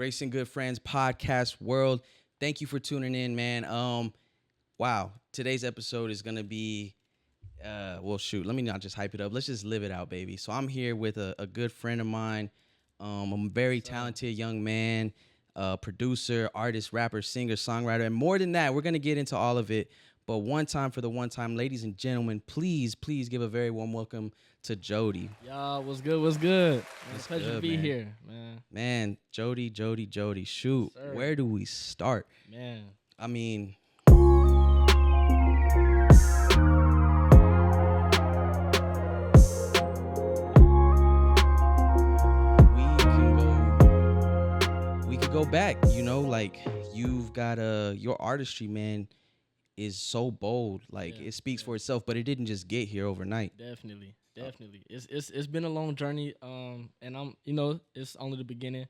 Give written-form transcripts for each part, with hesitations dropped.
Grace and Good Friends podcast world. Thank you for tuning in, man. Wow, today's episode is gonna be, well, shoot. Let me not just hype it up. Let's just live it out, baby. So I'm here with a good friend of mine. I'm a very talented young man, producer, artist, rapper, singer, songwriter, and more than that. We're gonna get into all of it. But one time for the one time, ladies and gentlemen, please give a very warm welcome to Jxdy. Y'all, what's good? What's good? Man, What's pleasure good, to be man? here, man. Man, Jxdy. Shoot, Sir. where do we start? Man, I mean, we could go back. You know, like you've got your artistry, man, is so bold. Like Yeah, it speaks yeah. for itself. But it didn't just get here overnight. definitely. It's been a long journey. And it's only the beginning.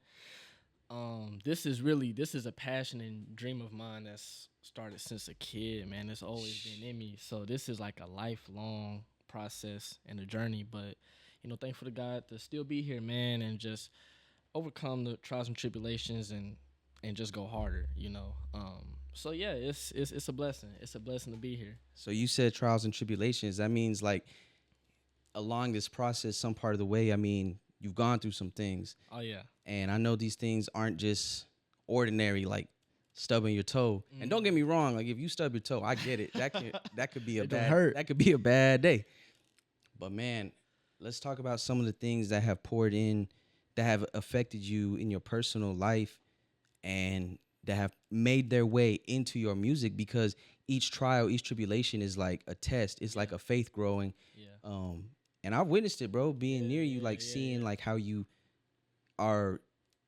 This is a passion and dream of mine that's started since a kid, man. It's always been in me. So this is like a lifelong process and a journey. But thankful to God to still be here, man, and just overcome the trials and tribulations and just go harder. So yeah, it's a blessing. It's a blessing to be here. So you said trials and tribulations. That means like along this process, some part of the way, I mean, you've gone through some things. Oh yeah. And I know these things aren't just ordinary, like stubbing your toe. And don't get me wrong, like if you stub your toe, I get it. That could be a It don't bad hurt. that could be a bad day. But man, let's talk about some of the things that have poured in, that have affected you in your personal life, and that have made their way into your music, because each trial, each tribulation is like a test. It's like a faith growing. Yeah. And I've witnessed it, bro, being near you, like yeah, seeing yeah. like how you are,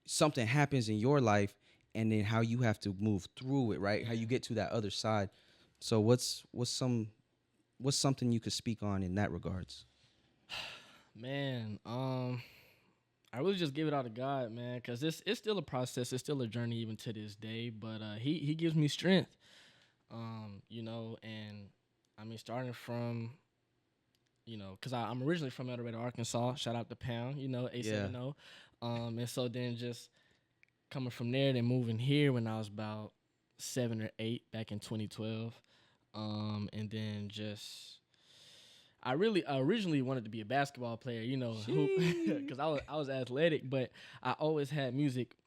something happens in your life and then how you have to move through it, right? How you get to that other side. So what's something you could speak on in that regards? Man, I really just give it all to God, man, because it's still a process. It's still a journey even to this day. But he gives me strength, and I mean, starting from, because I'm originally from El Dorado, Arkansas. Shout out to Pound, A70. And so then just coming from there, then moving here when I was about 7 or 8 back in 2012. And then just I originally wanted to be a basketball player, because I was athletic, but I always had music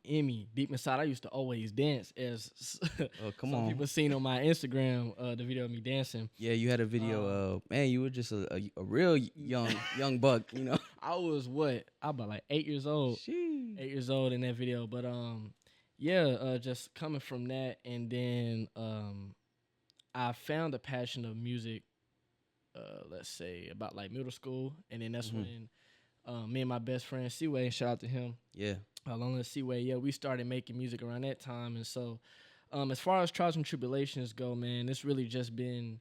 in me deep inside. I used to always dance, as Oh, come some on. people seen on my Instagram the video of me dancing. Yeah, you had a video of, man, you were just a real young buck, I was about like 8 years old. Sheesh. 8 years old in that video, but just coming from that, and then I found a passion of music. Let's say about like middle school, and then that's when me and my best friend Seaway, shout out to him, Yeah. along with Seaway, we started making music around that time. And so as far as trials and tribulations go, man, it's really just been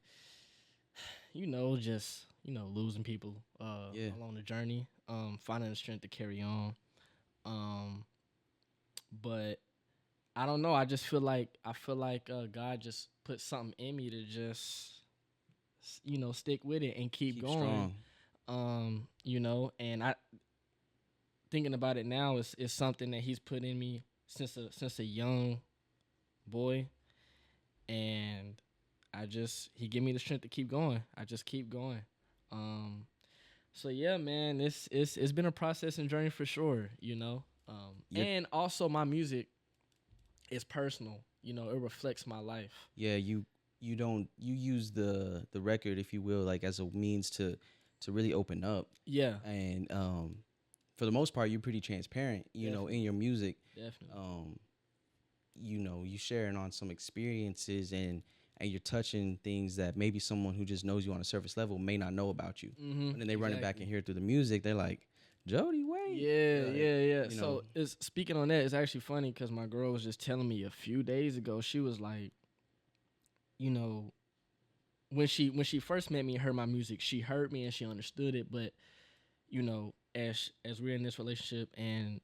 losing people along the journey, finding the strength to carry on, but I don't know, I feel like God just put something in me to just stick with it and keep going. Strong. And I thinking about it now is something that he's put in me since a young boy, and he gave me the strength to keep going. I just keep going. So yeah, man, it's been a process and journey for sure, Yep. and also my music is personal. It reflects my life. Yeah, you use the record, if you will, like as a means to really open up. Yeah, And for the most part, you're pretty transparent, in your music. definitely. You sharing on some experiences, and you're touching things that maybe someone who just knows you on a surface level may not know about you. And then they run it back and hear it through the music. They're like, Jxdy, wait. Yeah. you So know. it's speaking on that, it's actually funny because my girl was just telling me a few days ago. She was like, when she first met me and heard my music, she heard me and she understood it. But as we're in this relationship, and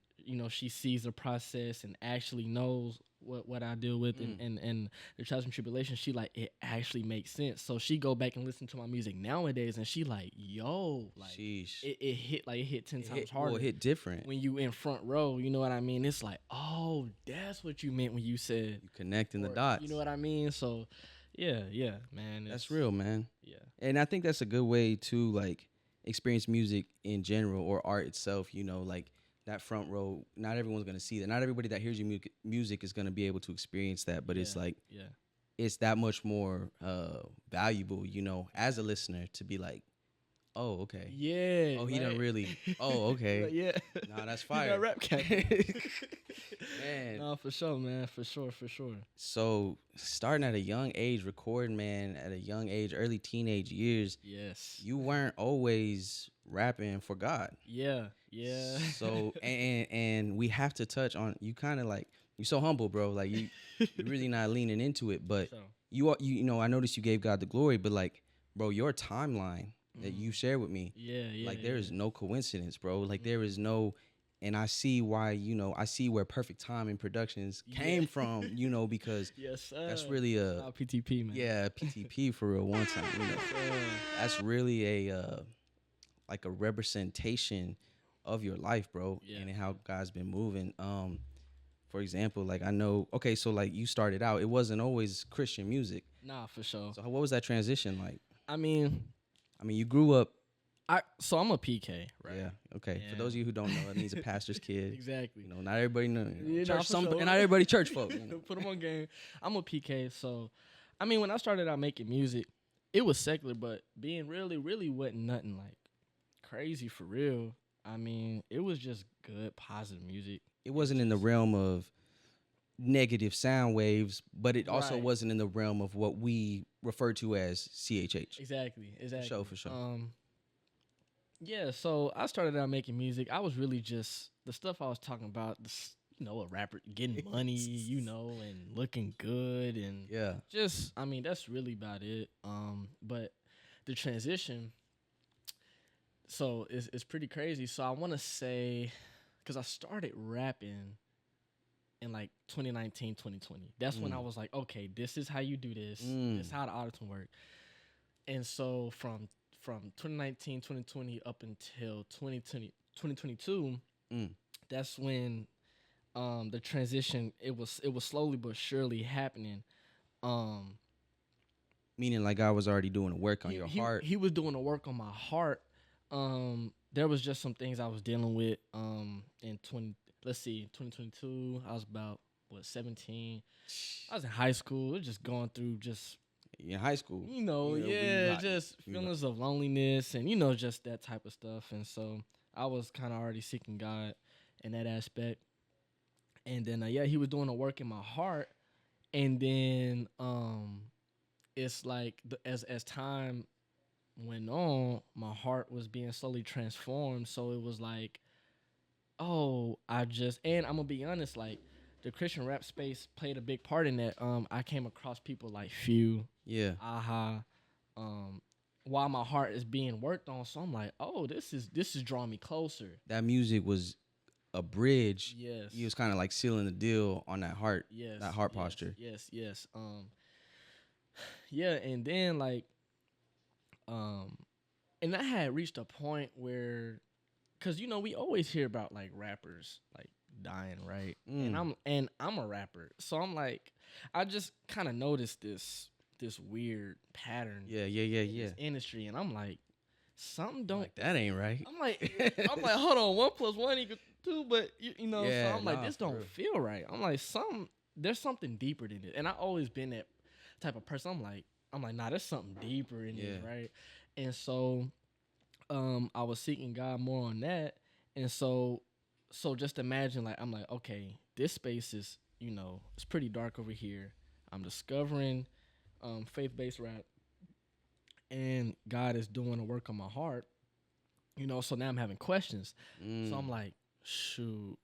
she sees the process and actually knows what I deal with and the trials and tribulations, she like it actually makes sense. So she go back and listen to my music nowadays, and she like, yo, like Sheesh. it hit 10 times harder. Well, it hit different. When you in front row, you know what I mean? It's like, oh, that's what you meant when you said You connecting the dots. You know what I mean? So, yeah, man. That's real, man. Yeah. And I think that's a good way to like experience music in general or art itself, you know, like that front row. Not everyone's going to see that. Not everybody that hears your music is going to be able to experience that, but it's like it's that much more valuable, you know, as a listener to be like, oh, okay. Yeah. Oh, he done really. Oh, okay. Like, yeah. Nah, that's fire. That rap cat. Man. No, for sure, man. For sure. So starting at a young age, recording, man, at a young age, early teenage years. Yes. You weren't always rapping for God. Yeah. So and we have to touch on you. Kind of like you're so humble, bro. Like you're really not leaning into it, but you know I noticed you gave God the glory, but like, bro, your timeline that you shared with me, like there is no coincidence, bro. Like there is no, and I see why, you know, I see where Perfect Timing Productions came from, you know, because that's really a PTP, man. Yeah, PTP for real. One time, you know, that's really a like a representation of your life, bro, and how God's been moving. For example, like I know, okay, so like you started out, it wasn't always Christian music. Nah, for sure. So what was that transition like? I mean, you grew up. So I'm a PK, right? Yeah. Okay. For those of you who don't know, it means a pastor's kid. Exactly. You know, not everybody knows. Yeah, Church, sure. and not everybody church folk. You know? Put them on game. I'm a PK, so I mean, when I started out making music, it was secular, but being really wasn't nothing like crazy for real. I mean, it was just good, positive music. It wasn't in the realm of negative sound waves, but it also wasn't in the realm of what we refer to as CHH. Exactly. For sure. Yeah, so I started out making music. I was really just the stuff I was talking about, you know, a rapper getting money, you know, and looking good and just I mean, that's really about it. But the transition, so it's pretty crazy. So I want to say, because I started rapping in like 2019, 2020. That's when I was like, okay, this is how you do this. This is how the autotune work. And so from 2019, 2020 up until 2022, that's when the transition it was slowly but surely happening. Meaning like God was already doing the work on your heart. He was doing the work on my heart. There was just some things I was dealing with in 2022. I was about 17. I was in high school. It was just going through in high school, you know, just feelings of loneliness and, you know, just that type of stuff. And so I was kind of already seeking God in that aspect. And then, he was doing the work in my heart. And then it's like as time went on, my heart was being slowly transformed. So it was like, and I'm going to be honest, like, the Christian rap space played a big part in that. I came across people like Few, Aha, while my heart is being worked on. So I'm like, oh, this is drawing me closer. That music was a bridge. Yes. He was kind of like sealing the deal on that heart. Yes. That heart posture. Yes. And then like, and I had reached a point where, cause you know we always hear about like rappers like dying, right? And I'm a rapper, so I'm like, I just kind of noticed this weird pattern. Yeah. In this industry, and I'm like, something don't. Like, that ain't right. I'm like, hold on, 1 + 1 = 2, but you know, so I'm like, this don't feel right. I'm like, there's something deeper than it, and I always been that type of person. I'm like, nah, there's something deeper in this, right? And so, I was seeking God more on that, and so just imagine, like, I'm like, okay, this space is, you know, it's pretty dark over here. I'm discovering faith-based rap, and God is doing the work on my heart, you know, so now I'm having questions. So I'm like, shoot,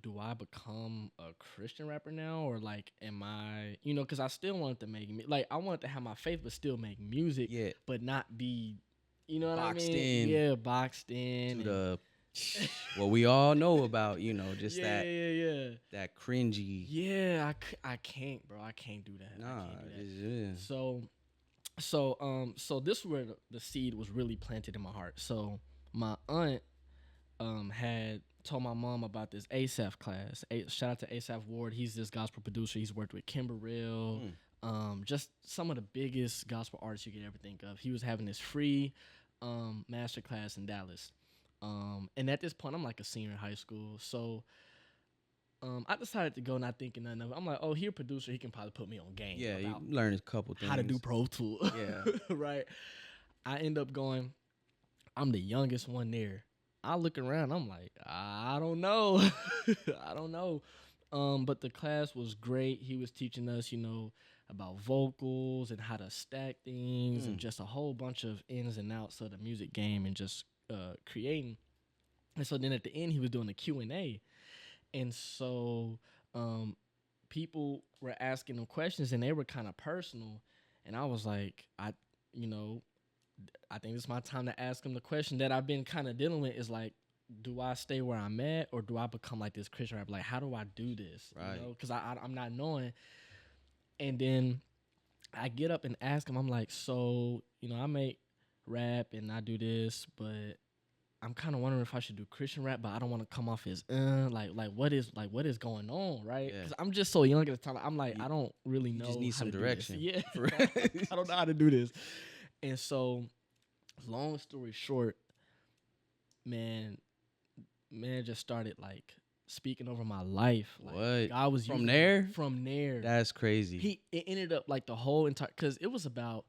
do I become a Christian rapper now? Or, like, am I, you know, because I still wanted to make, like, I wanted to have my faith but still make music, but not be, you know what I mean? In. Yeah, boxed in. To Well, we all know about, just Yeah, yeah, yeah. that cringy. Yeah, I can't, bro. I can't do that. I Nah, can't do that. yeah. So this is where the seed was really planted in my heart. So my aunt had told my mom about this ASAP class. Shout out to ASAP Ward. He's this gospel producer. He's worked with Kimber Real, Mm. just some of the biggest gospel artists you could ever think of. He was having this free master class in Dallas. And at this point, I'm like a senior in high school. So I decided to go not thinking nothing of it. I'm like, oh, he a producer. He can probably put me on game Yeah, you about learn a couple things. how to do Pro Tool. Yeah. Right. I end up going, I'm the youngest one there. I look around, I'm like, I don't know. I don't know. But the class was great. He was teaching us, about vocals and how to stack things and just a whole bunch of ins and outs of the music game and just creating. And so then at the end, he was doing the Q&A. And so people were asking him questions and they were kind of personal. And I was like, you know, I think it's my time to ask him the question that I've been kind of dealing with is like, do I stay where I'm at or do I become like this Christian rap? Like, how do I do this? Right. Because I'm not knowing. And then I get up and ask him, I'm like, so, I make rap and I do this, but I'm kind of wondering if I should do Christian rap, but I don't want to come off as like what is going on, right? Yeah. Because I'm just so young at the time. I'm like, I don't really know. You just need how some to do direction. this. Yeah, I don't know how to do this. And so, long story short, man just started like speaking over my life. Like, What? God was From using there? me. From there. That's crazy. It ended up like the whole entire, because it was about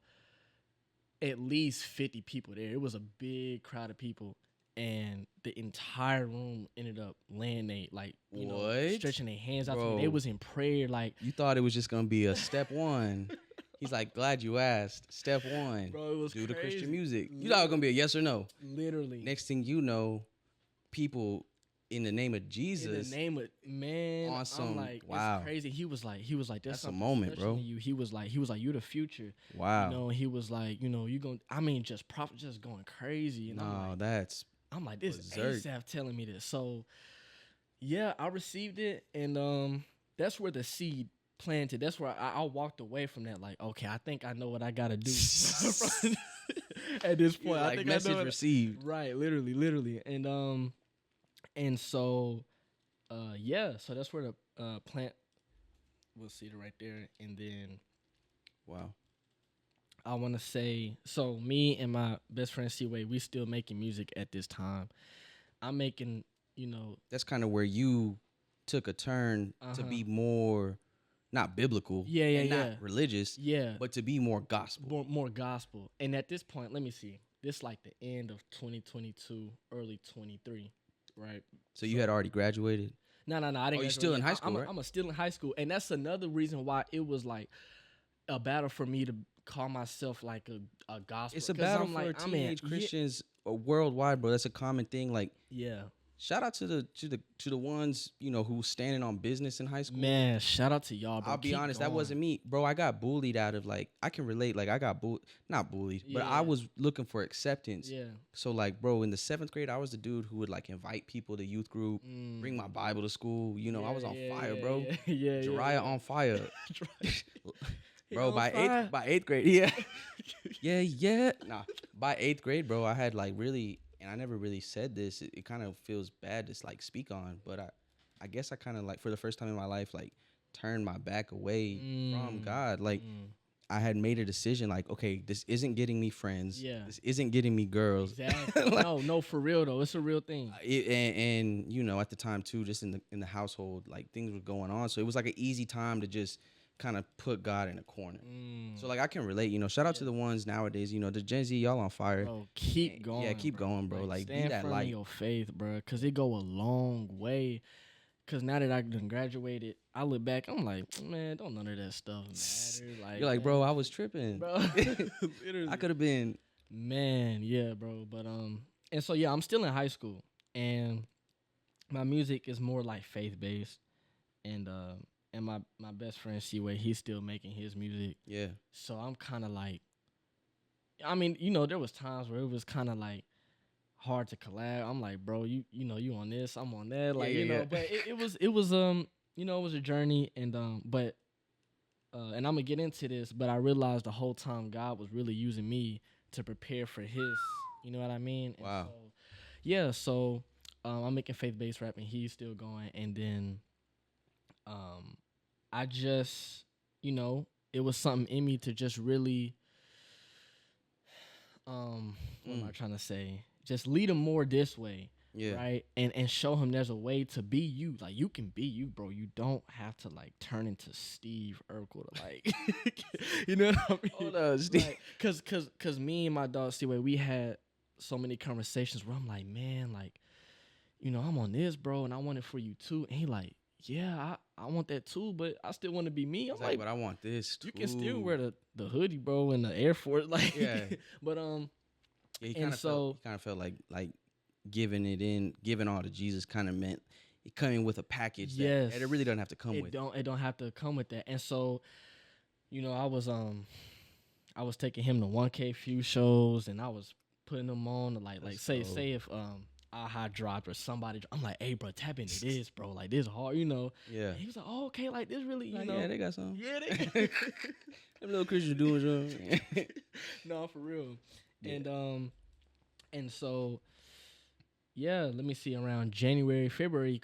at least 50 people there. It was a big crowd of people. And the entire room ended up laying stretching their hands out to me. They was in prayer, like, you thought it was just gonna be a step one. He's like, glad you asked. Step one, bro, it was do the crazy. Christian music. You thought it was gonna be a yes or no. Literally. Next thing you know, people in the name of Jesus. In the name of, man, Awesome. I'm like, Wow. it's crazy. He was like, that's a moment, bro. you. He was like, you the future. Wow. He was like, you going, just just going crazy. And I'm like, this berserk. ASAP telling me this. So, yeah, I received it, and that's where the seed planted. That's where I walked away from that. Like, okay, I think I know what I gotta do. At this point, I think message I know received. Right, literally, and so, so that's where the plant. We'll see it right there, and then, Wow. I want to say, so me and my best friend C-Way, we still making music at this time. I'm making, That's kind of where you took a turn to be more, not biblical, and not religious, but to be more gospel. More gospel. And at this point, let me see. This like the end of 2022, early 23, right? So you had already graduated? No, I didn't. You're still in high school, right? I'm still in high school, and that's another reason why it was like a battle for me to call myself like a gospel. It's a battle for teenage Christians worldwide, bro. That's a common thing. Like, shout out to the ones who standing on business in high school. Man, shout out to y'all, bro. I'll be honest, that wasn't me, bro. I got bullied out of like, I can relate. Like, I got not bullied, but I was looking for acceptance. Yeah. So like, bro, in the 7th grade, I was the dude who would like invite people to youth group, bring my Bible to school. I was on fire, bro. Jariah on fire. Bro, by 8th grade, Nah, by 8th grade, bro, I had like really, and I never really said this. It kind of feels bad to like speak on, but I guess I kind of like for the first time in my life, like turned my back away from God. Like I had made a decision, like, okay, this isn't getting me friends. Yeah. This isn't getting me girls. Exactly. Like, no, for real though, it's a real thing. And at the time too, just in the household, like things were going on, so it was like an easy time to just kind of put God in a corner. So like I can relate, shout out to the ones nowadays, the Gen Z, y'all on fire. Bro, keep going. Yeah, keep going, bro. Like stand be that firm light. in your faith, bro, because it go a long way. Because now that I done graduated, I look back, I'm like, man, don't none of that stuff matter. Like, you're like, bro, I was tripping. Bro, literally. I could have been. Man, yeah, bro. But and so yeah, I'm still in high school, and my music is more like faith based, and my best friend C-Way, he's still making his music. Yeah. So I'm kind of like, there was times where it was kind of like, hard to collab. I'm like, bro, you on this, I'm on that, Yeah, like, yeah, but yeah. it was it was a journey, and but and I'm gonna get into this, but I realized the whole time God was really using me to prepare for His, you know what I mean? And Wow. so, yeah, so I'm making faith based rap, and he's still going, and then um, I just, it was something in me to just really, what am I Mm. trying to say? Just lead him more this way, Yeah. right? And show him there's a way to be you. Like, you can be you, bro. You don't have to like turn into Steve Urkel to like, you know what I mean? Hold on, Steve. Like, cause me and my dog Steve, we had so many conversations where I'm like, man, like, I'm on this, bro, and I want it for you too. And he like, yeah, I want that too, but I still want to be me. I'm He's like, like, but I want this too. you can still wear the hoodie, bro, and the Air Force, like, Yeah. but Yeah, he and so kind of felt like giving all to Jesus kind of meant it coming with a package yes, that it really doesn't have to come with. it don't have to come with that. And so, I was taking him to 1K few shows, and I was putting them on to like say if Aha dropped or somebody, I'm like, hey, bro, tap into this, bro, like this hard, Yeah. And he was like, oh, okay, like this really, Like, yeah, they got some. yeah, they Them little Christians doing something. no, for real. Yeah. And so, yeah, let me see, around January, February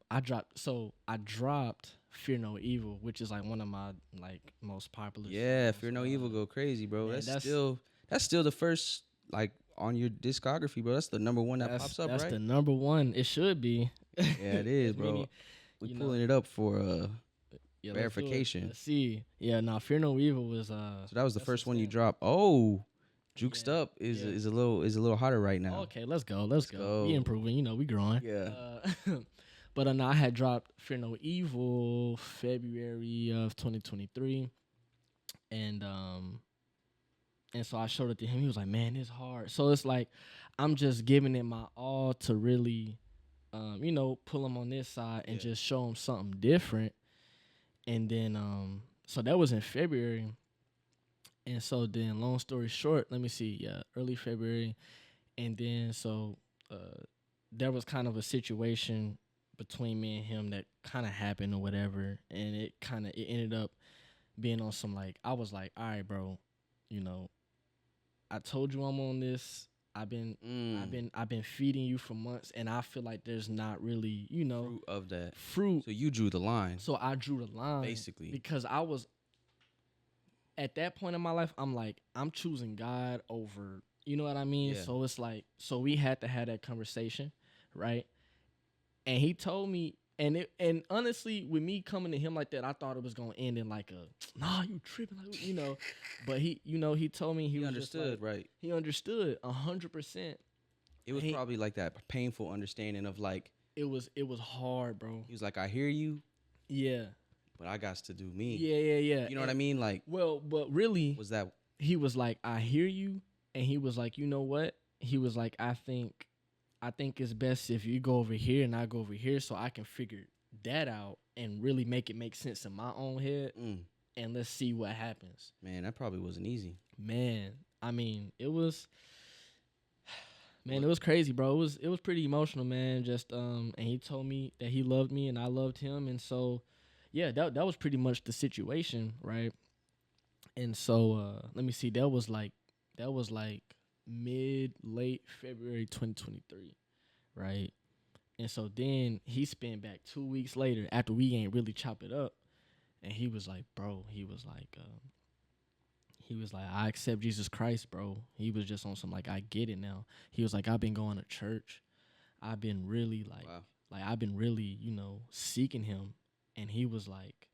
I dropped Fear No Evil, which is like one of my like most popular Yeah, songs. Fear No Evil go crazy, bro. man, That's still the first like on your discography, bro. That's the number one that pops up, that's right? the number one. It should be. Yeah, it is, As bro. many- We you know. pulling it up for Yeah, let's do it. verification. Let's see. Yeah, no, Fear No Evil was So that was the that's first what's one you up. dropped. Oh, Juked Yeah, Up is yeah. is a little hotter right now. Okay, let's go. Let's go. go. We improving. We growing. Yeah. But no, I had dropped Fear No Evil February of 2023, and so I showed it to him. He was like, "Man, it's hard." So it's like I'm just giving it my all to really, pull him on this side and Yeah. just show him something different. And then, so that was in February. And so then, long story short, let me see. Yeah, early February, and then so there was kind of a situation between me and him that kind of happened or whatever, and it ended up being on some like, I was like, all right, bro, you know, I told you I'm on this. I've been feeding you for months, and I feel like there's not really, Fruit of that. fruit. So you drew the line, So I drew the line basically. because I was at that point in my life. I'm like, I'm choosing God over, you know what I mean? Yeah. So it's like, so we had to have that conversation, right? And he told me, and honestly, with me coming to him like that, I thought it was gonna end in like a, nah, you tripping, like, But he told me he was understood, just like, right? he understood 100%. It was he- probably like that painful understanding of like, It was hard, bro. he was like, I hear you, Yeah, but I got to do me. yeah. You know what I mean? Like, Well, but really, was that he was like, I hear you, and he was like, you know what? He was like, I think it's best if you go over here and I go over here, so I can figure that out and really make it make sense in my own head, and let's see what happens. Man, that probably wasn't easy. Man, I mean, it was, man, it was crazy, bro. It was pretty emotional, man. Just and he told me that he loved me and I loved him, and so yeah, that was pretty much the situation, right? And so let me see, that was like late February 2023, right? And so then he spent back 2 weeks later after we ain't really chop it up, and he was like, bro, he was like, I accept Jesus Christ, bro. He was just on some like, I get it now. He was like, I've been going to church. I've been really Wow. I've been really, seeking him. And he was like,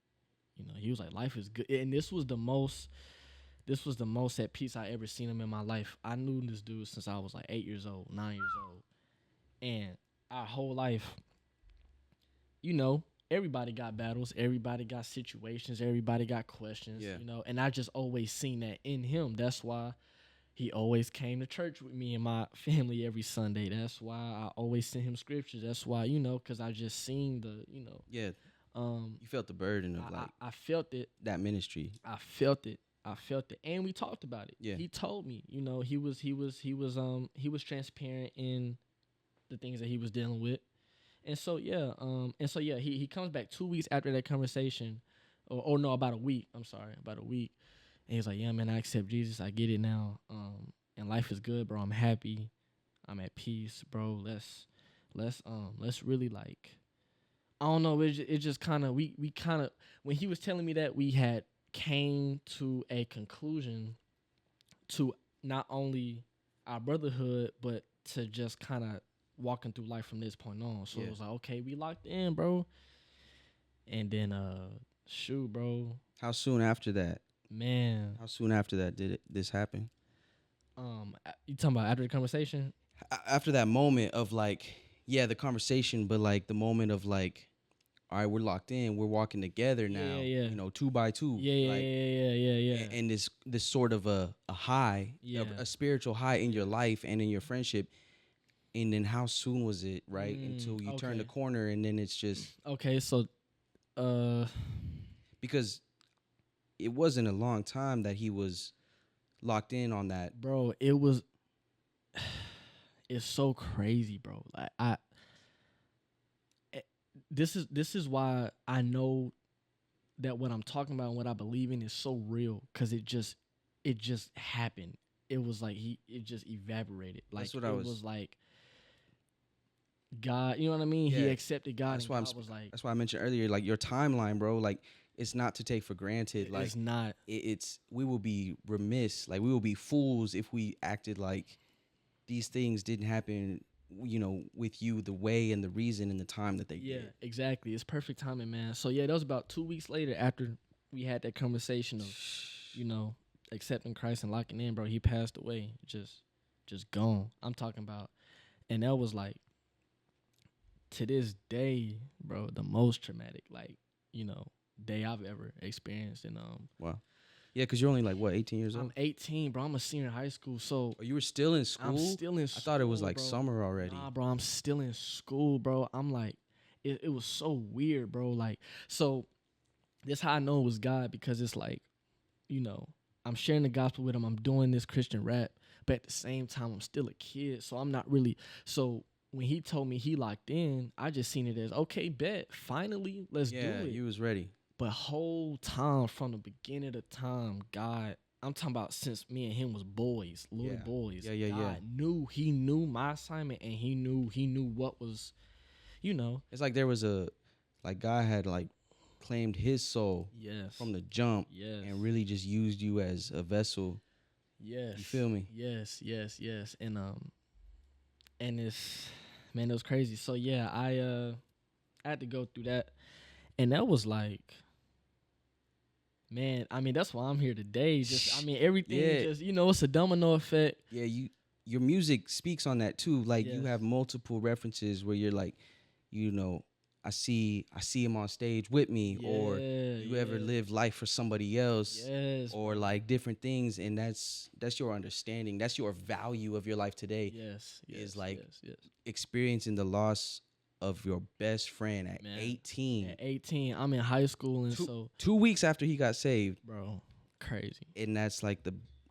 life is good. And this was the most at peace I ever seen him in my life. I knew this dude since I was like 8 years old, 9 years old. And our whole life, everybody got battles, everybody got situations, everybody got questions, Yeah. And I just always seen that in him. That's why he always came to church with me and my family every Sunday. That's why I always sent him scriptures. That's why, because I just seen the, Yeah. You felt the burden of like I felt it. that ministry. I felt it. I felt it, and we talked about it. Yeah. He told me, you know, he was transparent in the things that he was dealing with. And so he comes back 2 weeks after that conversation, or no, about a week. I'm sorry, about a week. And he's like, yeah, man, I accept Jesus. I get it now. And life is good, bro. I'm happy. I'm at peace, bro. Let's really like, I don't know. It just kind of we kind of, when he was telling me that, we had came to a conclusion to not only our brotherhood, but to just kind of walking through life from this point on. So Yeah. it was like, okay, we locked in, bro. And then shoot, bro. How soon after that? Man. How soon after that did this happen? You talking about after the conversation? After that moment of like, yeah, the conversation, but like the moment of like, all right, we're locked in, we're walking together now, Yeah. you know, 2 by 2. Yeah. And this sort of a high, a spiritual high in your life and in your friendship. And then how soon was it, right? Until you turn the corner, and then it's just okay. So, because it wasn't a long time that he was locked in on that, bro. It's so crazy, bro. Like this is why I know that what I'm talking about and what I believe in is so real, because it just happened. It was like it just evaporated. Like that's what it was like God, you know what I mean? Yeah. He accepted God. That's and why God was like, that's why I mentioned earlier, like your timeline, bro. Like it's not to take for granted. Like it's not. It's we will be remiss, like we will be fools if we acted like these things didn't happen, you know, with you the way and the reason and the time that they did. Yeah, exactly. It's perfect timing, man. So yeah, that was about 2 weeks later after we had that conversation of, you know, accepting Christ and locking in, bro. He passed away, just gone. I'm talking about, and that was like, to this day, bro, the most traumatic, like, you know, day I've ever experienced. And Wow. Yeah, because you're only like what, 18 years old? I'm 18, bro. I'm a senior in high school, so Oh, you were still in school? I'm still in school. I thought it was like bro. summer already. Nah, bro, I'm still in school, bro. I'm like, it was so weird, bro. Like, so this how I know it was God, because it's like, you know, I'm sharing the gospel with him. I'm doing this Christian rap, but at the same time, I'm still a kid, so I'm not really. So when he told me he locked in, I just seen it as, okay, bet, finally, let's do it. Yeah, you was ready. But whole time, from the beginning of the time, God, I'm talking about since me and him was boys, little boys. Yeah. God he knew my assignment, and he knew what was, you know. It's like there was like God had like claimed his soul from the jump and really just used you as a vessel. Yes. You feel me? Yes. And it's, man, it was crazy. So yeah, I had to go through that. And that was like, man, I mean, that's why I'm here today. Just, I mean, everything just, you know, it's a domino effect. Yeah, your music speaks on that too. Like you have multiple references where you're like, you know, I see him on stage with me, or you ever live life for somebody else, or like different things, and that's your understanding. That's your value of your life today. Is like experiencing the loss of your best friend at 18. At 18, I'm in high school, and so 2 weeks after he got saved, bro, crazy. And that's like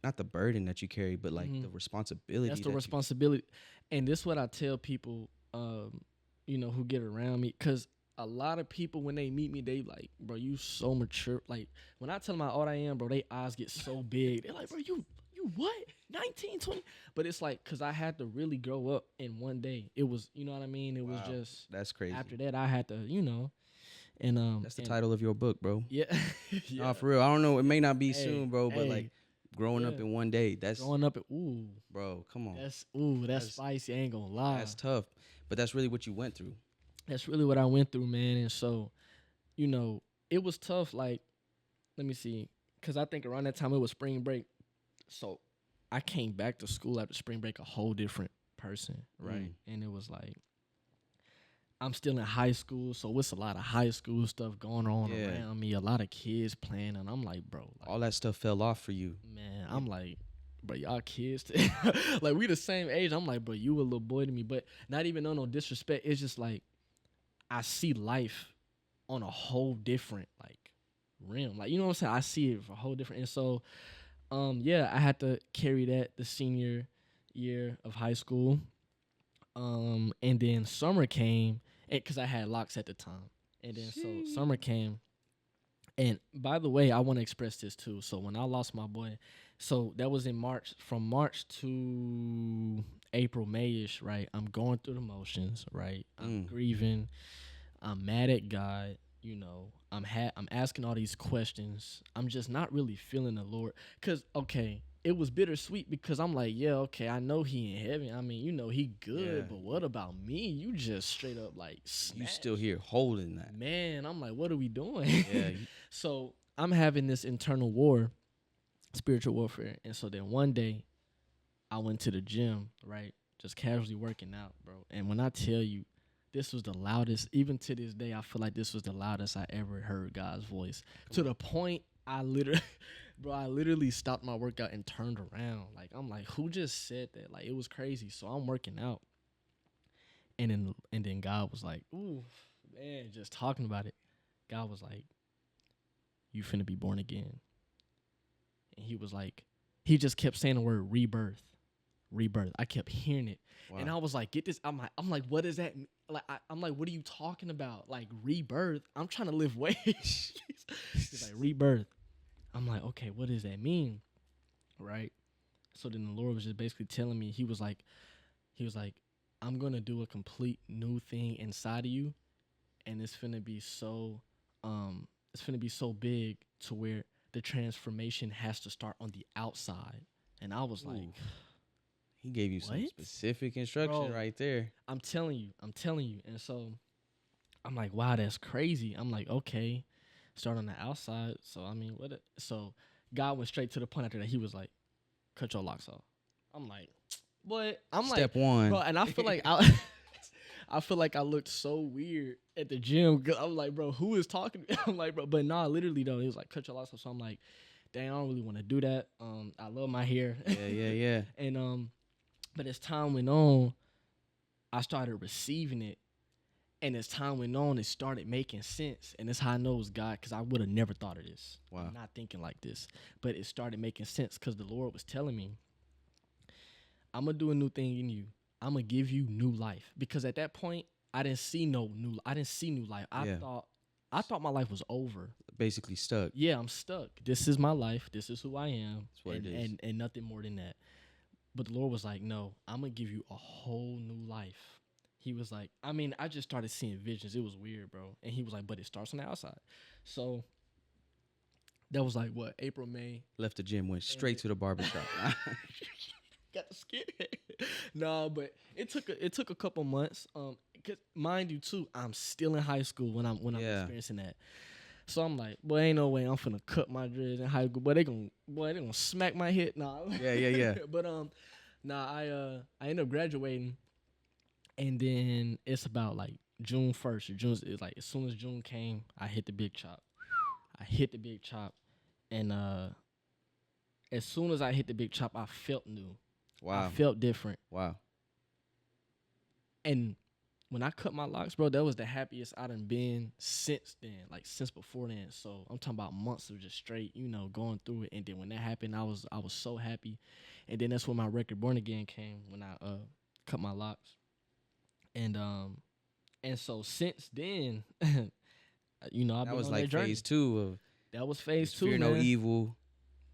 not the burden that you carry, but like the responsibility. That's the responsibility, and this is what I tell people, you know, who get around me, because a lot of people, when they meet me, they like, bro, you so mature. Like when I tell them how old I am, bro, they eyes get so big. They're like, bro, you what? 19, 20? But it's like, because I had to really grow up in one day. It was, you know what I mean? It was just, that's crazy. After that, I had to, you know, and that's the title of your book, bro. Yeah. Nah, for real. I don't know. It may not be soon, bro, but like growing up in one day, that's growing up. Ooh, bro, come on. That's spicy. I ain't gonna lie. That's tough, but that's really what you went through. That's really what I went through, man. And so, you know, it was tough. Like, let me see, because I think around that time it was spring break. So I came back to school after spring break a whole different person, right? And it was like, I'm still in high school, so it's a lot of high school stuff going on around me, a lot of kids playing, and I'm like, bro. Like, all that stuff fell off for you. Man, I'm like, bro, y'all kids. Like, we the same age. I'm like, bro, you a little boy to me. But not even no disrespect. It's just like, I see life on a whole different, like, realm. Like, you know what I'm saying? I see it for a whole different. And so, yeah, I had to carry that the senior year of high school. And then summer came, because I had locks at the time. And then so summer came. And by the way, I want to express this too. So when I lost my boy, so that was in March, from March to April, Mayish, right? I'm going through the motions, right? I'm grieving. I'm mad at God. You know, I'm asking all these questions. I'm just not really feeling the Lord. Cause okay, it was bittersweet because I'm like, yeah, okay, I know he in heaven. I mean, you know, he good, but what about me? You just straight up like You snatched. still here holding that. Man, I'm like, what are we doing? Yeah. So I'm having this internal war, spiritual warfare. And so then one day I went to the gym, right? Just casually working out, bro. And when I tell you, this was the loudest, even to this day, I feel like this was the loudest I ever heard God's voice. To the point I literally stopped my workout and turned around. Like, I'm like, who just said that? Like, it was crazy. So I'm working out. And then God was like, ooh, man, just talking about it. God was like, you finna be born again. And he was like, he just kept saying the word rebirth. Rebirth. I kept hearing it. Wow. And I was like, get this. I'm like, what does that mean? Like, I'm like, what are you talking about? Like, rebirth? I'm trying to live weight. He's like, rebirth. I'm like, okay, what does that mean? Right? So then the Lord was just basically telling me, he was like, I'm gonna do a complete new thing inside of you, and it's finna be so big to where the transformation has to start on the outside. And I was like, he gave you some specific instruction right there. I'm telling you. And so I'm like, wow, that's crazy. I'm like, okay, start on the outside. So I mean, so God went straight to the point after that. He was like, cut your locks off. I'm like, what? I'm like, step one, bro. And I feel like I feel like I looked so weird at the gym. I'm like, bro, who is talking? I'm like, bro, but nah, literally though, it was like, cut your locks off. So I'm like, dang, I don't really want to do that. I love my hair. Yeah. And but as time went on, I started receiving it. And as time went on, it started making sense. And that's how I know it was God, because I would have never thought of this. Wow. I'm not thinking like this. But it started making sense because the Lord was telling me, I'm going to do a new thing in you. I'm going to give you new life. Because at that point, I didn't see new life. I thought my life was over. Basically stuck. Yeah, I'm stuck. This is my life. This is who I am. That's what it is. And nothing more than that. But the Lord was like, no, I'm going to give you a whole new life. He was like, I mean, I just started seeing visions. It was weird, bro. And he was like, but it starts on the outside. So that was like, what, April, May. Left the gym, went straight to the barbershop. Got scared. No, but it took a couple months. Cause mind you too, I'm still in high school when I'm experiencing that. So I'm like, boy, ain't no way I'm finna cut my dreads in high school. Boy, they gonna smack my head. Nah. Yeah. But I ended up graduating, and then it's about like June 1st. June is like, as soon as June came, I hit the big chop. And as soon as I hit the big chop, I felt new. Wow. I felt different. Wow. And when I cut my locks, bro, that was the happiest I done been since then, like since before then. So I'm talking about months of just straight, going through it. And then when that happened, I was so happy. And then that's when my record Born Again came, when I cut my locks. And so since then, I've been on that journey. That was like phase 2 of. That was phase 2. Fear no evil,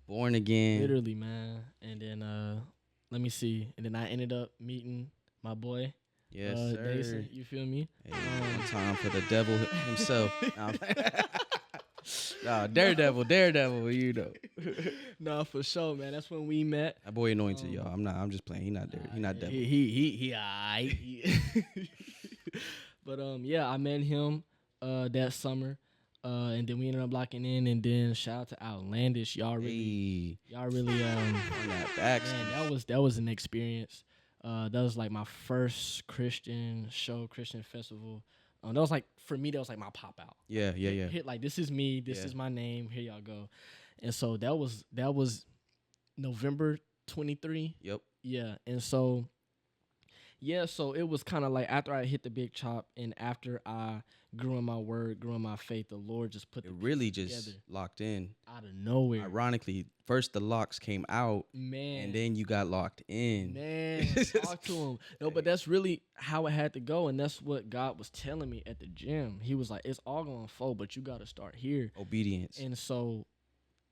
Born Again. Literally, man. And then let me see. And then I ended up meeting my boy. Yes, sir. Dason, you feel me? Hey, one time for the devil himself. Nah, Daredevil, Nah, for sure, man. That's when we met. That boy anointed, y'all. I'm just playing. He not there. He not devil. He alright. But yeah, I met him that summer. And then we ended up locking in, and then shout out to Outlandish. Y'all really on that back. Man, that was an experience. That was like my first Christian festival. That was like, for me, that was like my pop out. Yeah. Hit like, this is me, this is my name, here y'all go. And so that was November 23. Yep. Yeah. And so Yeah, so it was kind of like after I hit the big chop and after I grew in my word, grew in my faith, the Lord just put It the really pieces together just locked in. out of nowhere. Ironically, first the locks came out, and Man, then you got locked in. man, talk to him. No, but that's really how it had to go, and that's what God was telling me at the gym. He was like, "It's all gonna unfold, but you got to start here." Obedience. And so,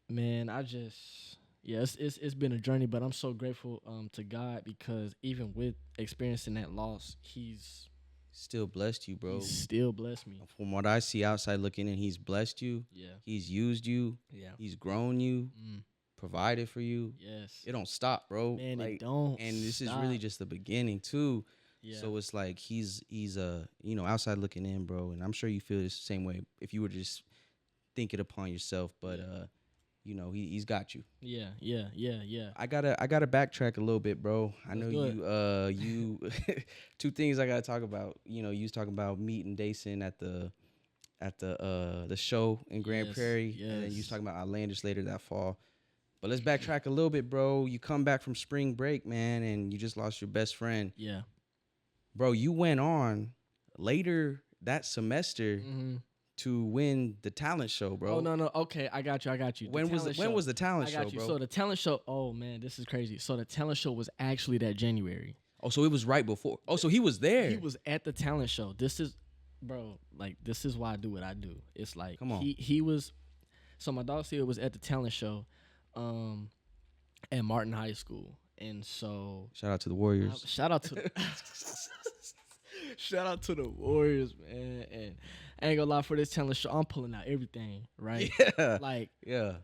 man, I just yeah, it's been a journey, but I'm so grateful to God because even with experiencing that loss, Still blessed you, bro. He's still blessed me. From what I see outside looking in, he's blessed you. Yeah. He's used you. Yeah. He's grown you. Provided for you. Yes. It don't stop, bro. Man, like, it don't. And this stop. is really just the beginning too. Yeah. So it's like he's outside looking in, bro. And I'm sure you feel the same way if you were to just think it upon yourself. But he's got you. Yeah. I gotta backtrack a little bit, bro. I know Let's you two things I gotta talk about. You was talking about meeting Dason at the show in Grand Prairie, and then you was talking about Outlandish later that fall. But let's backtrack a little bit, bro. You come back from spring break, man, and you just lost your best friend. Yeah. Bro, you went on later that semester to win the talent show, bro. Oh no. Okay, I got you. When was the talent show, bro? So the talent show, oh man, this is crazy. So the talent show was actually that January. Oh, so it was right before. Oh, so he was there. He was at the talent show. This is this is why I do what I do. It's like Come on. He was so my dog Sia was at the talent show at Martin High School. And so shout out to the Warriors. Shout out to the Warriors, man. And I ain't gonna lie, for this talent show, I'm pulling out everything, right? Yeah.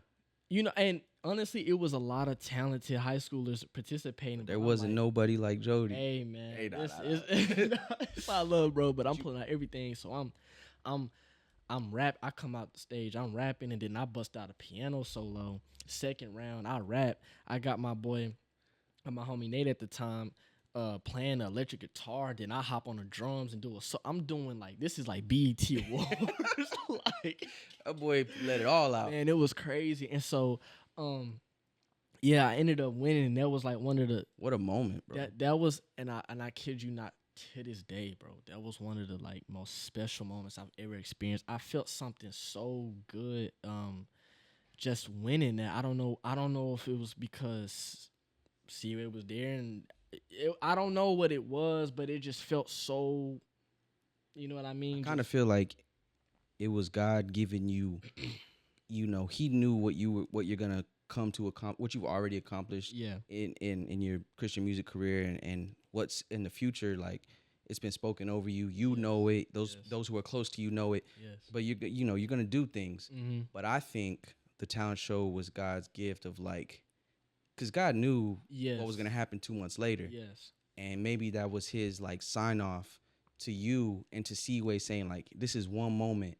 And honestly, it was a lot of talented high schoolers participating. There wasn't nobody like Jxdy. Hey man, Hey, it's all love, bro. But I'm pulling out everything, so I'm rap. I come out the stage, I'm rapping, and then I bust out a piano solo. Second round, I rap. I got my homie Nate at the time playing the electric guitar. Then I hop on the drums and do so. I'm doing this is like BET Awards. That boy let it all out. Man, it was crazy. And so, I ended up winning. And that was like one of the what a moment, bro. That was, and I kid you not, to this day, bro. That was one of the most special moments I've ever experienced. I felt something so good. Just winning that. I don't know if it was because it was there, and I don't know what it was, but it just felt so. You know what I mean? I kind of feel like it was God giving you. He knew what you're gonna come to accomplish, what you've already accomplished. Yeah. In your Christian music career and what's in the future. Like it's been spoken over you. You know it. Those who are close to you know it. Yes. But you're gonna do things. Mm-hmm. But I think the talent show was God's gift of because God knew what was gonna happen 2 months later. Yes. And maybe that was his sign off to you and to Seaway, saying this is one moment,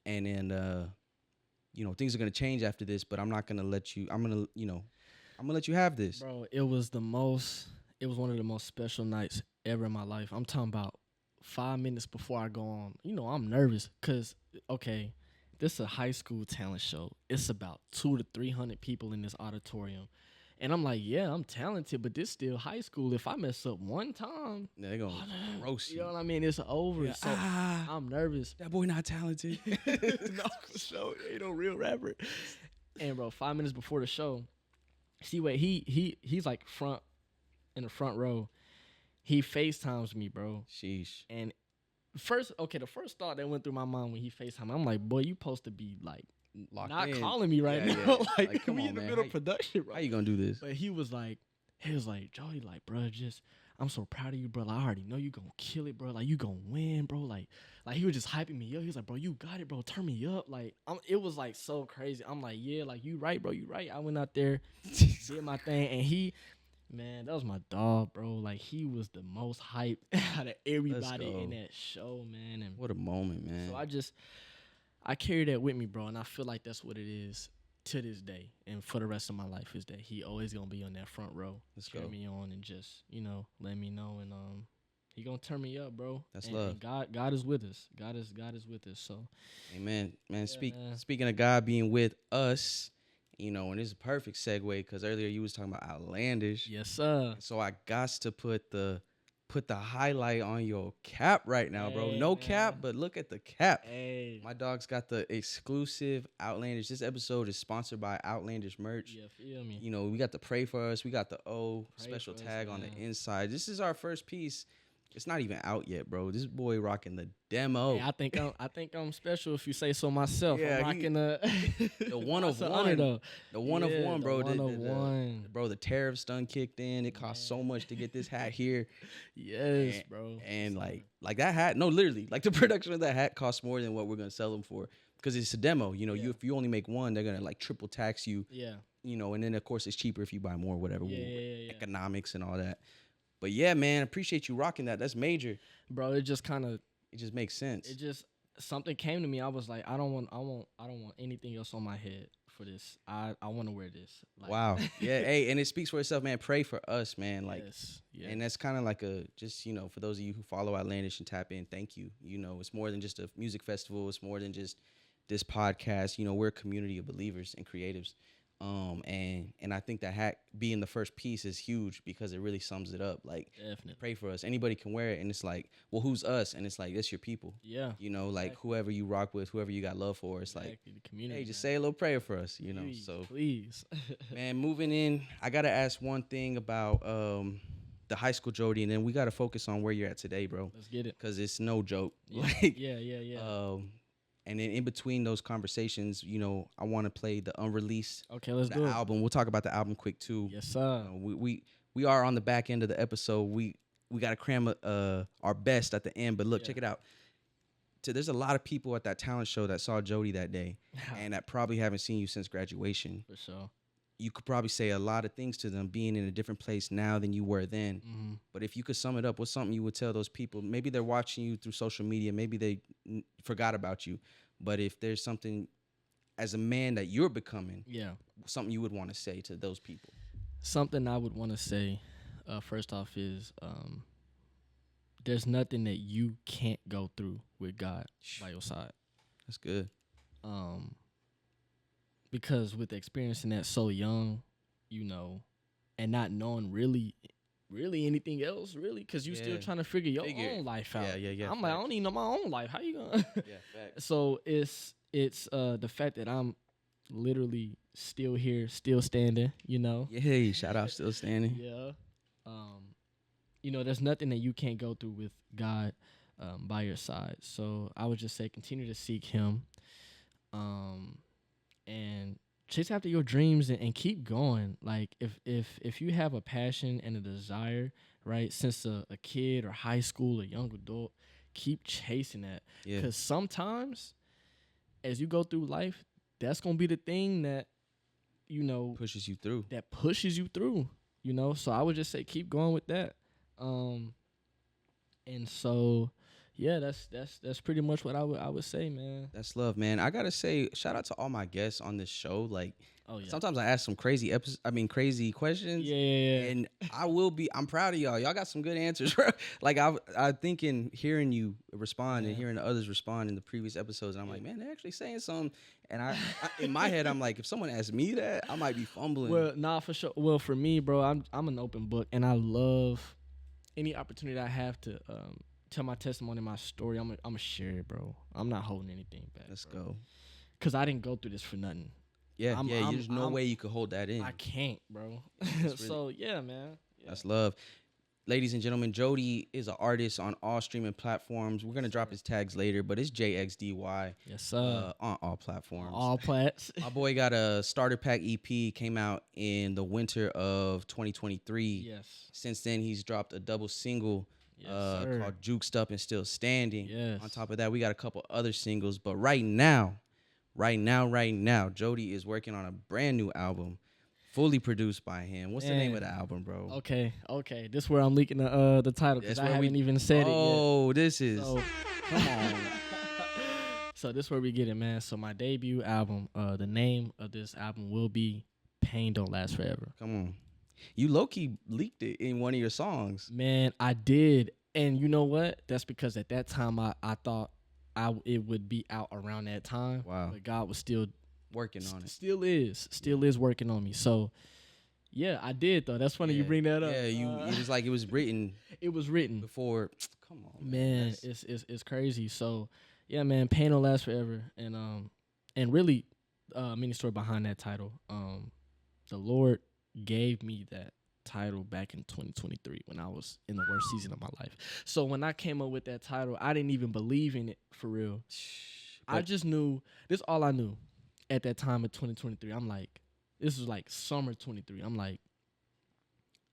and then things are gonna change after this, but I'm not gonna let you. I'm gonna let you have this, bro. It was one of the most special nights ever in my life. I'm talking about 5 minutes before I go on. I'm nervous because this is a high school talent show. It's about 200 to 300 people in this auditorium. And I'm like, yeah, I'm talented, but this still high school. If I mess up one time, they're going to roast you. You know what I mean? It's over. Yeah. So I'm nervous. That boy not talented. No, for sure. Ain't no real rapper. And, bro, 5 minutes before the show, Seaway, he's in the front row. He FaceTimes me, bro. Sheesh. And the first thought that went through my mind when he FaceTimed me, I'm like, boy, you supposed to be locked not in. calling me right now. Yeah. Come we on, in the man. middle of production, bro. How you gonna do this? But he was like, Joey, bro, I'm so proud of you, bro. I already know you gonna kill it, bro. You gonna win, bro. Like he was just hyping me up. He was like, bro, you got it, bro. Turn me up. It was so crazy. I'm like, yeah, you right, bro. You right. I went out there, did my thing, and man, that was my dog, bro. He was the most hyped out of everybody in that show, man. And what a moment, man. So I carry that with me, bro, and I feel like that's what it is to this day and for the rest of my life, is that he always gonna be on that front row, cheer me on, and just let me know, and he gonna turn me up, bro. That's and, love. And God is with us. God is with us. So, amen, man. Yeah, Speaking of God being with us, and this is a perfect segue because earlier you was talking about Outlandish. yes, sir. So I got to put put the highlight on your cap right now, bro. Hey, No man. cap, but look at the cap. Hey. My dog's got the exclusive Outlandish. This episode is sponsored by Outlandish merch. Yeah, feel me. You know, we got the Pray For Us. We got the O Pray special for us, tag on the man. inside. This is our first piece. It's not even out yet, bro. This boy rocking the demo. Hey, I think I'm special if you say so myself. Yeah, I'm rocking the one of That's an honor, one. though. The one Yeah, of one, the bro. one of one. Bro, the tariffs done kicked in. It cost so much to get this hat here. Yes, and, bro. And It's like that hat, no, literally, like the production of that hat costs more than what we're gonna sell them for because it's a demo. You know, Yeah. if you only make one, they're gonna like triple tax you. Yeah. You know, and then of course it's cheaper if you buy more, whatever. Yeah. Economics and all that. But yeah, man, appreciate you rocking that. That's major. Bro, it just kind of It just makes sense. it just something came to me. I was like, I don't want anything else on my head for this. I want to wear this. Like, Wow. Yeah. Hey, and it speaks for itself, man. Pray for us, man. Like, yes. Yeah. and that's kind of like a just, you know, for those of you who follow Outlandish and tap in, thank you. You know, it's more than just a music festival. It's more than just this podcast. You know, we're a community of believers and creatives. And I think that hat being the first piece is huge because it really sums it up. Like, Definitely. pray for us. Anybody can wear it, and it's like, well, who's us? And it's like, that's your people. Yeah. You know, like whoever you rock with, whoever you got love for. It's like, the community. hey, just say a little prayer for us. You know, please, so please. man, moving in, I gotta ask one thing about the high school Jxdy, and then we gotta focus on where you're at today, bro. Let's get it. Cause it's no joke. Yeah. Like, Yeah. And then in between those conversations, you know, I want to play the unreleased Okay, let's the do it. album. We'll talk about the album quick too. Yes, sir. We are on the back end of the episode. We gotta cram our best at the end. But look, Yeah. check it out. There's a lot of people at that talent show that saw Jxdy that day, and that probably haven't seen you since graduation. For sure. You could probably say a lot of things to them being in a different place now than you were then. Mm-hmm. But if you could sum it up, what's something you would tell those people? Maybe they're watching you through social media. Maybe they forgot about you. But if there's something as a man that you're becoming, Yeah. something you would want to say to those people. Something I would want to say, first off, is there's nothing that you can't go through with God by your side. That's good. Because with experiencing that so young, you know, and not knowing really anything else, really, because you still trying to figure your own life out. Yeah. I'm like, I don't even know my own life. How you gonna? Yeah, facts. So it's the fact that I'm literally still here, still standing. You know. Yeah, shout out, still standing. Yeah. You know, there's nothing that you can't go through with God by your side. So I would just say continue to seek Him, and chase after your dreams and keep going. Like if you have a passion and a desire, right, since a kid or high school or young adult, keep chasing that. Yeah. Because sometimes as you go through life, that's gonna be the thing that, you know, Pushes you through. that pushes you through, you know. So I would just say keep going with that. And so yeah, that's pretty much what I would say, man. That's love, man. I gotta say, shout out to all my guests on this show. Like, Oh yeah. sometimes I ask some crazy crazy questions. Yeah. And I'm proud of y'all. Y'all got some good answers, bro. Like I think in hearing you respond and hearing the others respond in the previous episodes, and I'm like, man, they're actually saying something. And I in my head, I'm like, if someone asked me that, I might be fumbling. Well, nah, for sure. Well, for me, bro, I'm an open book, and I love any opportunity I have to tell my testimony, my story. I'm gonna share it, bro. I'm not holding anything back. Let's bro. go. Cause I didn't go through this for nothing. Yeah, there's no way you could hold that in. I can't, bro. So yeah, man. Yeah. That's love. Ladies and gentlemen, Jxdy is an artist on all streaming platforms. We're going to drop his tags later, but it's Jxdy Yes, sir. on all platforms. All plats. My boy got a starter pack EP, came out in the winter of 2023. Yes. Since then, he's dropped a double single Yes, sir. called Juked Up and Still Standing. Yes. On top of that, we got a couple other singles. But right now, Jxdy is working on a brand new album, fully produced by him. What's the name of the album, bro? Okay. This is where I'm leaking the title because I haven't even said it yet. Oh, this is. So, come on. So this is where we get it, man. So my debut album, the name of this album will be Pain Don't Last Forever. Come on. You low-key leaked it in one of your songs. Man, I did. And you know what? That's because at that time I thought it would be out around that time. Wow. But God was still Working on it. Still is working on me. So, Yeah, I did though. That's funny you Yeah, bring that up. yeah. It was like it was written It was written. before. Come on, man. Man, it's crazy. So yeah, man, pain don't last forever. And really, mini story behind that title. The Lord gave me that title back in 2023 when I was in the worst season of my life. So when I came up with that title, I didn't even believe in it for real. I But just knew this all I knew at that time of 2023. I'm like, this was like summer 23. I'm like,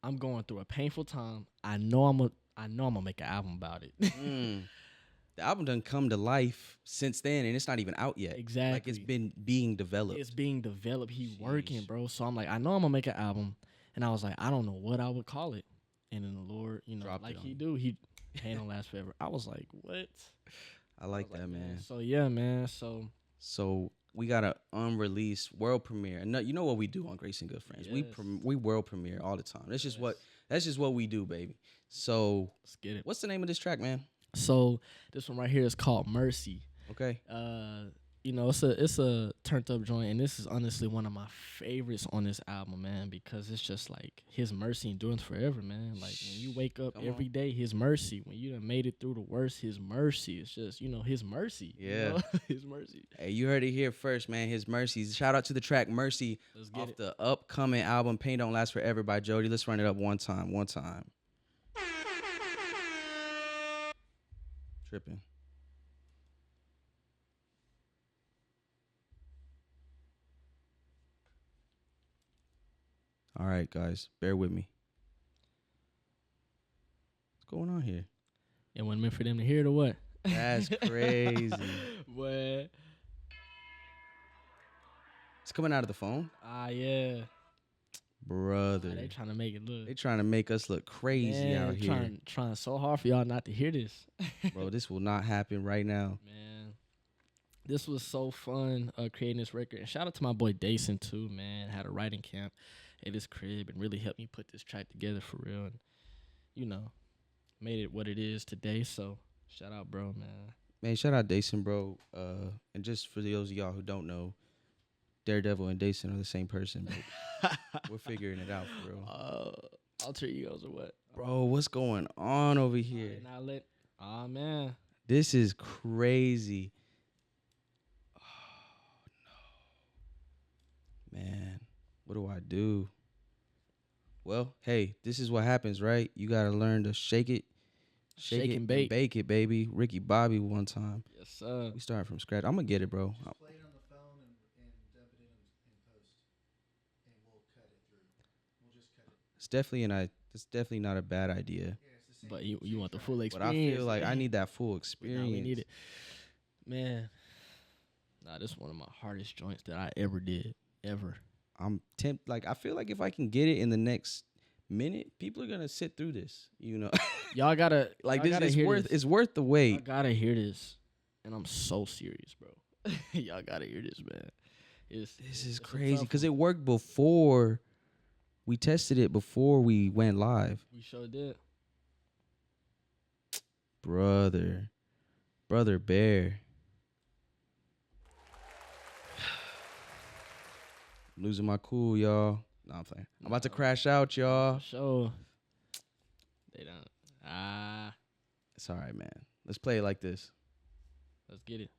I'm going through a painful time. I know I'm gonna make an album about it. mm, the album done come to life since then, and it's not even out yet. Like it's Exactly. been being developed. It's being developed. He working, Sheesh. bro. So I'm like, I know I'm gonna make an album, and I was like, I don't know what I would call it. And then the Lord, Dropped like it on He you. do, He pain don't last forever. I was like, what? I I like was that, like, man. So yeah, man. So So we got an unreleased world premiere, and you know what we do on Grace and Good Friends. Yes. We world premiere all the time. Yes. That's just what we do, baby. So Let's get it. what's the name of this track, man? So this one right here is called Mercy. Okay. It's a turned up joint, and this is honestly one of my favorites on this album, man, because it's just like His mercy endures forever, man. Like when you wake up Come every on. day, His mercy. When you done made it through the worst, His mercy. It's just His mercy. Yeah. His mercy. Hey, you heard it here first, man. His mercies. Shout out to the track Mercy Let's get off it. the upcoming album Pain Don't Last Forever by Jxdy. Let's run it up one time. Tripping. All right, guys, bear with me. What's going on here? It wasn't meant for them to hear it or what? That's crazy. What? It's coming out of the phone, Yeah. brother. They trying to make it look. They trying to make us look crazy Man, out here, trying so hard for y'all not to hear this. bro. This will not happen right now. Man, this was so fun creating this record. And shout out to my boy Dason too, man. Had a writing camp at his crib and really helped me put this track together for real. And made it what it is today. So shout out, bro, man. Man, shout out Dason, bro. And just for those of y'all who don't know, Daredevil and Dason are the same person, but we're figuring it out for real. Alter egos or what? Bro, what's going on over here? Man. This is crazy. Oh no. Man, what do I do? Well, hey, this is what happens, right? You gotta learn to shake it and bake. bake it, baby. Ricky Bobby one time. Yes, sir. We started from scratch. I'm gonna get it, bro. Just play it on the phone and dub it in post, and we'll cut it through. We'll just cut it. It's definitely not a bad idea. Yeah, it's the same. But you same want the track. full But experience. I feel like I need that full But experience. nah, we need it. Man. Nah, this is one of my hardest joints that I ever did. Ever. I'm tempted. Like I feel like if I can get it in the next minute, people are gonna sit through this. Y'all gotta Like y'all this gotta is hear worth. this. It's worth the Y'all wait. gotta hear this. And I'm so serious, bro. Y'all gotta hear this, man. This is it's a crazy tough because one. it worked before. We tested it before we went live, We sure did. brother Bear. I'm losing my cool, y'all. No, I'm playing. I'm about to Nah. crash out, y'all. For sure. They don't. It's all right, man. Let's play it like this. Let's get it.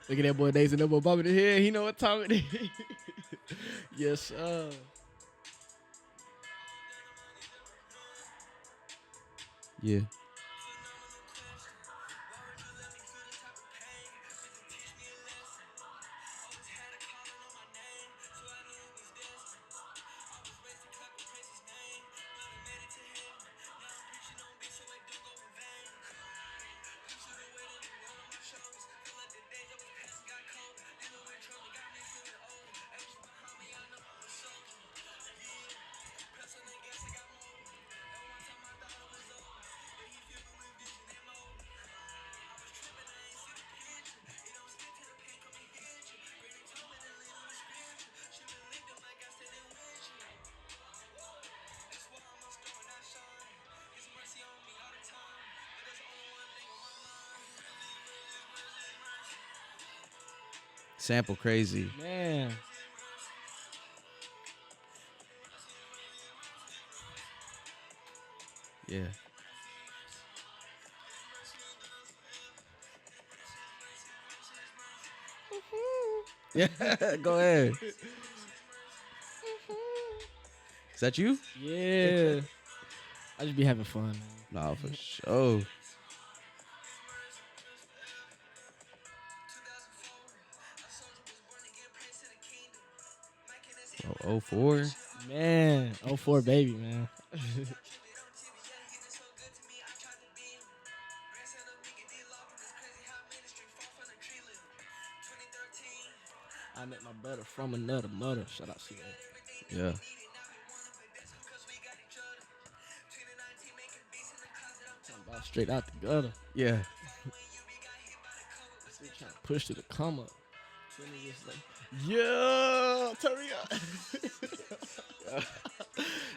Look at that boy Days and that boy Bobby the head. He know what time it is. Yes, sir. Yeah. Sample crazy. Man. Yeah. Yeah. Go ahead. Is that you? Yeah. I just be having fun, man. No, for sure. Oh, 04. Man, 04 baby, man. I met my brother from another mother. Shout out to you. Yeah. Straight out the gutter. Yeah. Still trying to push to the come up. Then he just like, yeah, turn me up.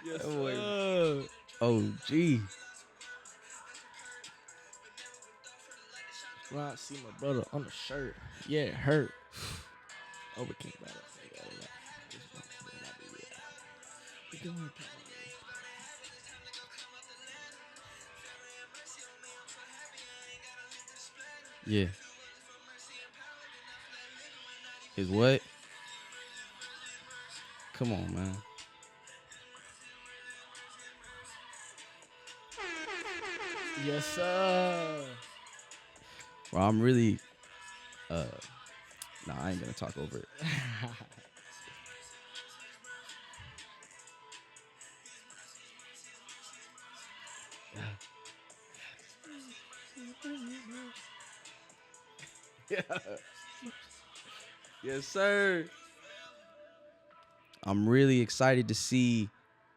Yes, sir. Oh, gee. When I see my brother on the shirt, yeah, it hurt. Overcame by that. Yeah. His what? Come on, man. Yes, sir. Well, I'm really nah, I ain't gonna talk over it. Yeah. Yes, sir. I'm really excited to see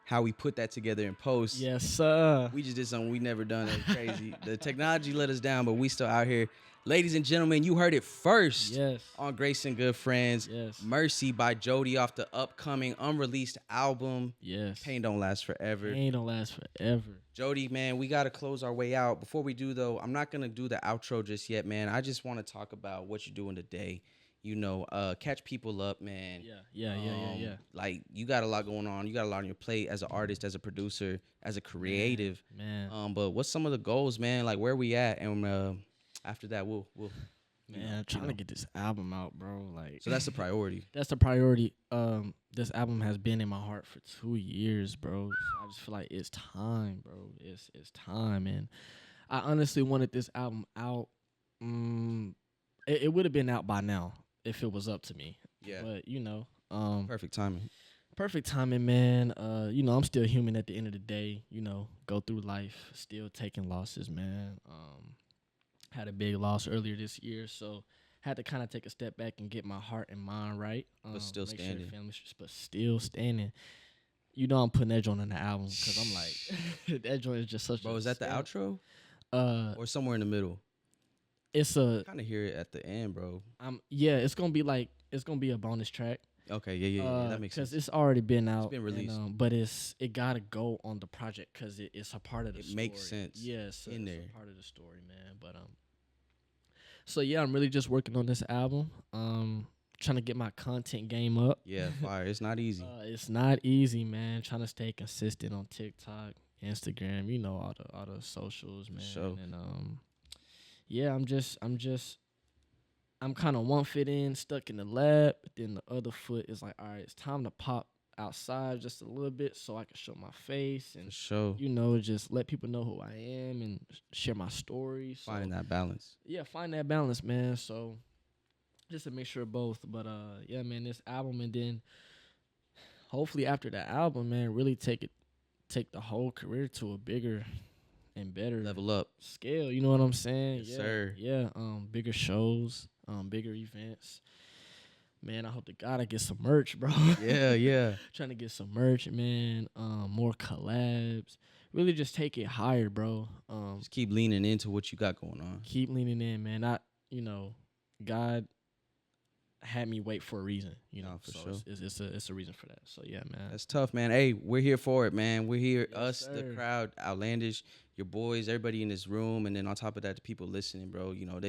how we put that together in post. Yes, sir. We just did something we never done. That was crazy. The technology let us down, but we still out here. Ladies and gentlemen, you heard it first. Yes. On Grace and Good Friends. Yes. Mercy by Jxdy off the upcoming unreleased album. Yes. Pain Don't Last Forever. Pain don't last forever. Jxdy, man, we got to close our way out. Before we do, though, I'm not going to do the outro just yet, man. I just want to talk about what you're doing today. You know, catch people up, man. Yeah. Like, you got a lot going on. You got a lot on your plate as an artist, as a producer, as a creative. Man. But what's some of the goals, man? Like, where we at? And after that, we'll Man, trying to get this album out, bro. Like, so that's the priority. That's the priority. This album has been in my heart for 2 years, bro. I just feel like it's time, bro. It's time, and I honestly wanted this album out. It would have been out by now if it was up to me. Yeah. But Perfect timing. Perfect timing, man. I'm still human at the end of the day. Go through life, still taking losses, man. Had a big loss earlier this year, so had to kind of take a step back and get my heart and mind right. But still make standing. Sure but still standing. I'm putting that joint on the album because I'm like, that joint is just such. Bro, is that the outro? Or somewhere in the middle? It's a kind of hear it at the end, bro. It's gonna be a bonus track. Okay, yeah, that makes sense. Because it's already been out. It's been released. But it gotta go on the project because it's a part of the story. It makes sense. Yes, in there. It's a part of the story, man. But so yeah, I'm really just working on this album. Trying to get my content game up. Yeah, fire. It's not easy. It's not easy, man. Trying to stay consistent on TikTok, Instagram, all the socials, man. Sure. And yeah, I'm kind of one foot in, stuck in the lab, but then the other foot is like, all right, it's time to pop outside just a little bit so I can show my face and For sure. Just let people know who I am and share my story. So, Finding that balance. Yeah, find that balance, man. So just a mixture of both. But yeah, man, this album, and then hopefully after the album, man, really take the whole career to a bigger and better level up scale. You know what I'm saying? Yes, sir. Yeah. Bigger shows, bigger events. Man, I hope to God I get some merch, bro. Yeah. Trying to get some merch, man. More collabs. Really just take it higher, bro. Just keep leaning into what you got going on. Keep leaning in, man. God had me wait for a reason, for so sure. It's a reason for that. So yeah, man. That's tough, man. Hey, we're here for it, man. We're here, Yes, us, sir. the crowd, Outlandish. your boys, everybody in this room, and then on top of that, the people listening, bro. You know,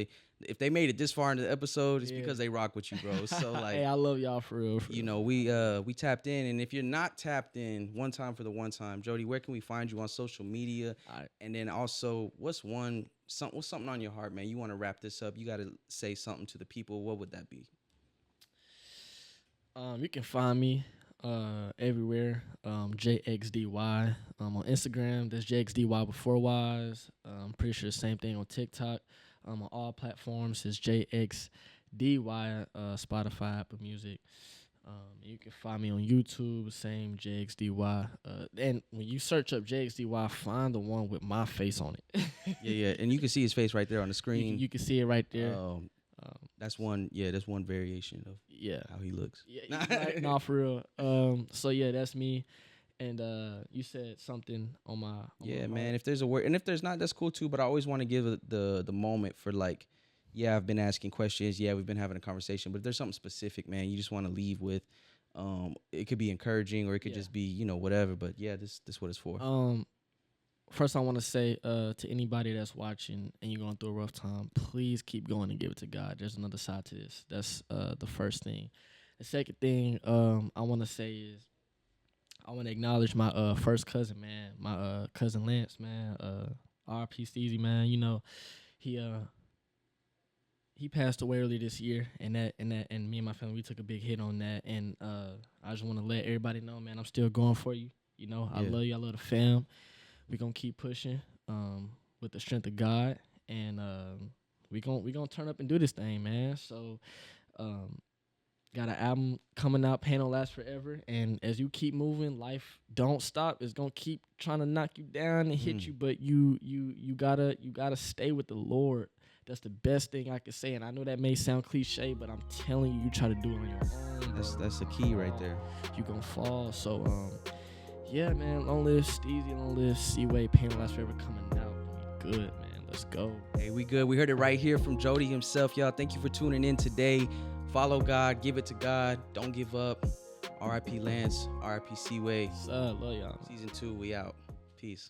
if they made it this far into the episode, it's because they rock with you, bro. So like, hey, I love y'all for real. You know, we tapped in, and if you're not tapped in, one time for the one time, Jxdy, where can we find you on social media? All right. And then also, what's something on your heart, man? You want to wrap this up? You got to say something to the people. What would that be? You can find me everywhere. Jxdy. On Instagram, there's Jxdy with 4 Ys. I'm pretty sure the same thing on TikTok. On all platforms, it's Jxdy. Spotify, Apple Music. You can find me on YouTube, same Jxdy. And when you search up Jxdy, find the one with my face on it. Yeah, and you can see his face right there on the screen. You can see it right there. That's one variation of how he looks. Yeah, right? Nah, for real. So yeah, that's me. And you said something on my man. If there's a word, and if there's not, that's cool too. But I always want to give the moment for like, yeah, I've been asking questions. Yeah, we've been having a conversation. But if there's something specific, man, you just want to leave with, it could be encouraging or it could just be whatever. But yeah, this what it's for. First, I want to say to anybody that's watching and you're going through a rough time, please keep going and give it to God. There's another side to this. That's the first thing. The second thing I want to say is I want to acknowledge my first cousin, man. My cousin Lance, man. R.P. Steezy, man. You know, he passed away early this year, and me and my family, we took a big hit on that. And I just want to let everybody know, man, I'm still going for you. You know, I love you. I love the fam. We're going to keep pushing with the strength of God, and we're gonna turn up and do this thing, man. So got an album coming out, Pain Don't Last Forever, and as you keep moving, life don't stop. It's going to keep trying to knock you down and hit you, but you gotta stay with the Lord. That's the best thing I can say, and I know that may sound cliche, but I'm telling you, you try to do it on your own. That's the key right there. You gonna fall. So yeah, man, long live Steezy, long live Seaway, Pain Don't Last Forever coming out. We good, man. Let's go. Hey, we good. We heard it right here from Jxdy himself, y'all. Thank you for tuning in today. Follow God, give it to God. Don't give up. R.I.P. Lance, R.I.P. Seaway. Love y'all. Season 2, we out. Peace.